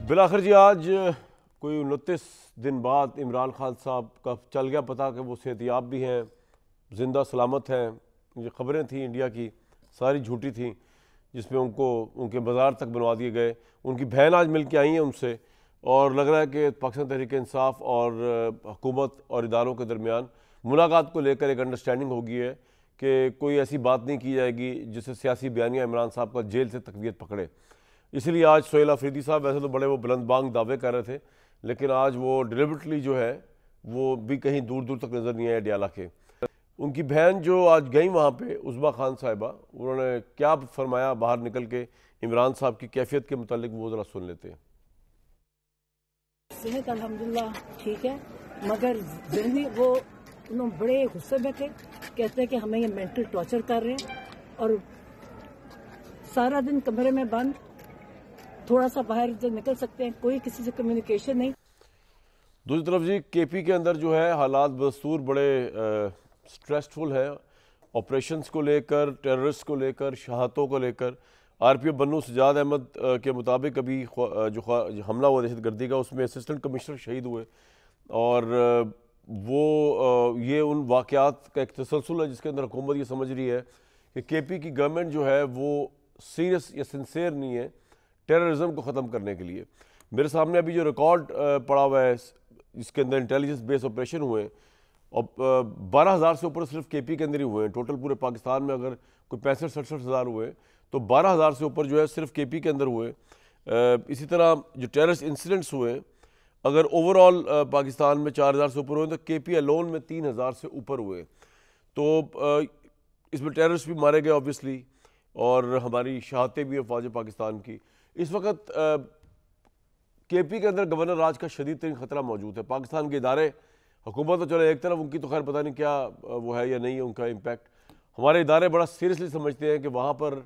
بالآخر جی آج کوئی 29 دن بعد عمران خان صاحب کا چل گیا پتہ کہ وہ صحت یاب بھی ہیں، زندہ سلامت ہیں۔ یہ خبریں تھیں انڈیا کی ساری جھوٹی تھیں، جس میں ان کے مزار تک بنوا دیے گئے۔ ان کی بہن آج مل کے آئی ہیں ان سے، اور لگ رہا ہے کہ پاکستان تحریک انصاف اور حکومت اور اداروں کے درمیان ملاقات کو لے کر ایک انڈرسٹینڈنگ ہو گئی ہے کہ کوئی ایسی بات نہیں کی جائے گی جس سے سیاسی بیانیہ عمران صاحب کا جیل سے تقویت پکڑے۔ اسی لیے آج سہیل آفریدی صاحب ویسے تو بڑے وہ بلند بانگ دعوے کر رہے تھے، لیکن آج وہ ڈیلیبریٹلی جو ہے وہ بھی کہیں دور دور تک نظر نہیں آئے ڈیالہ کے۔ ان کی بہن جو آج گئیں وہاں پہ، عظمیٰ خان صاحبہ، انہوں نے کیا فرمایا باہر نکل کے عمران صاحب کی کیفیت کے متعلق، وہ ذرا سن لیتے ہیں۔ صحت الحمدللہ ٹھیک ہے، مگر ذہنی وہ انہوں بڑے غصے میں تھے، کہتے ہیں کہ ہمیں یہ مینٹل ٹارچر کر رہے ہیں، اور سارا دن کمرے میں بند، تھوڑا سا باہر نکل سکتے ہیں، کوئی کسی سے کمیونیکیشن نہیں۔ دوسری طرف جی کے پی کے اندر جو ہے حالات بدستور بڑے سٹریسفل ہیں، آپریشنز کو لے کر، ٹیررسٹ کو لے کر، شہادتوں کو لے کر۔ آر پی ایف بنو سجاد احمد کے مطابق ابھی جو حملہ ہوا دہشت گردی کا، اس میں اسسٹنٹ کمشنر شہید ہوئے، اور وہ یہ ان واقعات کا ایک تسلسل ہے جس کے اندر حکومت یہ سمجھ رہی ہے کہ کے پی کی گورنمنٹ جو ہے وہ سیریس یا سنسیئر نہیں ہے ٹیررزم کو ختم کرنے کے لیے۔ میرے سامنے ابھی جو ریکارڈ پڑا ہوا ہے جس کے اندر انٹیلیجنس بیس آپریشن ہوئے، اور 12,000 سے اوپر صرف کے پی کے اندر ہی ہوئے ہیں۔ ٹوٹل پورے پاکستان میں اگر کوئی 65-67 ہزار ہوئے تو 12,000 سے اوپر جو ہے صرف کے پی کے اندر ہوئے۔ اسی طرح جو ٹیررسٹ انسیڈنٹس ہوئے، اگر اوور آل پاکستان میں 4,000 سے اوپر ہوئے تو کے پی الون میں 3,000 سے اوپر ہوئے۔ تو اس میں ٹیررسٹ بھی مارے گئے اوبیسلی، اور ہماری شہادتیں بھی ہیں فوج پاکستان کی۔ اس وقت کے پی کے اندر گورنر راج کا شدید ترین خطرہ موجود ہے۔ پاکستان کے ادارے، حکومت تو چلے ایک طرف، ان کی تو خیر پتہ نہیں کیا وہ ہے یا نہیں ہے ان کا امپیکٹ۔ ہمارے ادارے بڑا سیریسلی سمجھتے ہیں کہ وہاں پر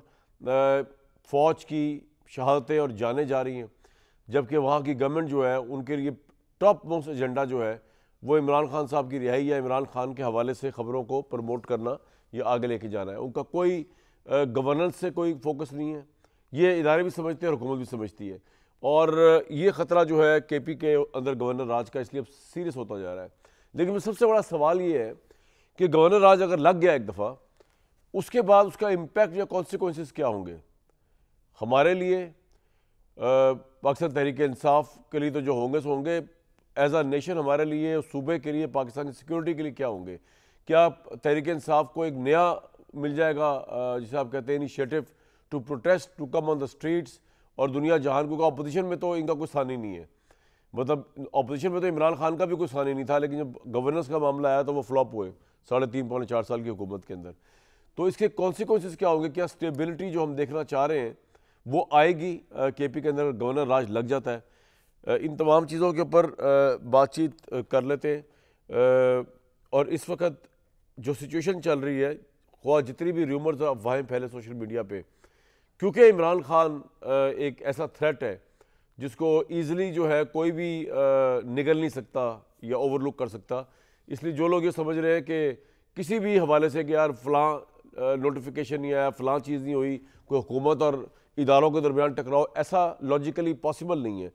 فوج کی شہادتیں اور جانیں جا رہی ہیں، جبکہ وہاں کی گورنمنٹ جو ہے ان کے لیے ٹاپ موسٹ ایجنڈا جو ہے وہ عمران خان صاحب کی رہائی یا عمران خان کے حوالے سے خبروں کو پروموٹ کرنا یا آگے لے کے جانا ہے۔ ان کا کوئی گورننس سے کوئی فوکس نہیں ہے۔ یہ ادارے بھی سمجھتے ہیں اور حکومت بھی سمجھتی ہے، اور یہ خطرہ جو ہے کے پی کے اندر گورنر راج کا اس لیے اب سیریس ہوتا جا رہا ہے۔ لیکن سب سے بڑا سوال یہ ہے کہ گورنر راج اگر لگ گیا ایک دفعہ، اس کے بعد اس کا امپیکٹ یا کانسیکوینسز کیا ہوں گے ہمارے لیے، پاکستان تحریک انصاف کے لیے تو جو ہوں گے سو ہوں گے، ایز اے نیشن ہمارے لیے، صوبے کے لیے، پاکستان کی سیکیورٹی کے لیے کیا ہوں گے؟ کیا تحریک انصاف کو ایک نیا مل جائے گا جسے آپ کہتے ہیں initiative to protest, to come on the streets, اور دنیا جہان کو؟ اپوزیشن میں تو ان کا کوئی ثانی نہیں ہے، مطلب اپوزیشن میں تو عمران خان کا بھی کوئی ثانی نہیں تھا، لیکن جب گورننس کا معاملہ آیا تو وہ فلاپ ہوئے 3.5-4 سال کی حکومت کے اندر۔ تو اس کے کانسیکوینسز کیا ہوں گے؟ کیا اسٹیبلٹی جو ہم دیکھنا چاہ رہے ہیں وہ آئے گی کے پی کے اندر گورنر راج لگ جاتا ہے؟ ان تمام چیزوں کے اوپر بات چیت کر لیتے ہیں۔ اور اس وقت جو سچویشن چل رہی ہے، خواہ جتنی بھی ریومرز اور افواہیں پھیلے سوشل میڈیا پہ، کیونکہ عمران خان ایک ایسا تھریٹ ہے جس کو ایزیلی جو ہے کوئی بھی نگل نہیں سکتا یا اوور لک کر سکتا، اس لیے جو لوگ یہ سمجھ رہے ہیں کہ کسی بھی حوالے سے کہ یار فلاں نوٹیفیکیشن نہیں آیا، فلاں چیز نہیں ہوئی، کوئی حکومت اور اداروں کے درمیان ٹکراؤ، ایسا لاجیکلی پاسبل نہیں ہے،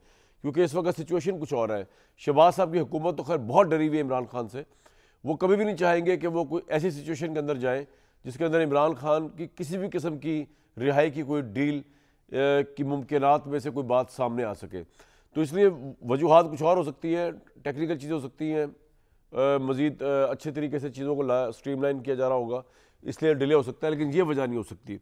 کیونکہ اس وقت سچویشن کچھ اور ہے۔ شہباز صاحب کی حکومت تو خیر بہت ڈری ہوئی ہے عمران خان سے، وہ کبھی بھی نہیں چاہیں گے کہ وہ کوئی ایسی سچویشن کے اندر جائیں جس کے اندر عمران خان کی کسی بھی قسم کی رہائی کی کوئی ڈیل کی ممکنات میں سے کوئی بات سامنے آ سکے۔ تو اس لیے وجوہات کچھ اور ہو سکتی ہیں، ٹیکنیکل چیزیں ہو سکتی ہیں، مزید اچھے طریقے سے چیزوں کو اسٹریم لائن کیا جا رہا ہوگا، اس لیے ڈیلے ہو سکتا ہے، لیکن یہ وجہ نہیں ہو سکتی۔